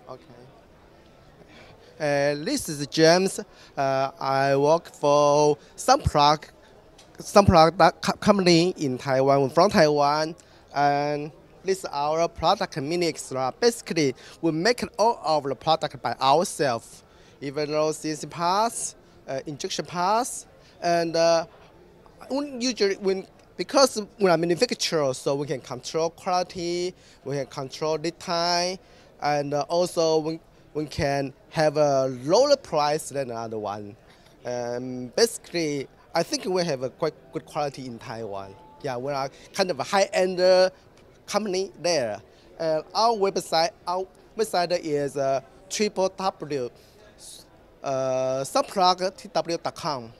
Okay. This is James. I work for some product company in Taiwan, from Taiwan, and this is our product mini XLR. Basically, we make all of the product by ourselves, even though CNC parts, injection parts, and usually because we are manufacturer, so we can control quality, we can control lead time, and also we can have a lower price than another one. Basically, I think we have a quite good quality in Taiwan. Yeah, we are kind of a high-end company there. Our website is www.subplugtw.com.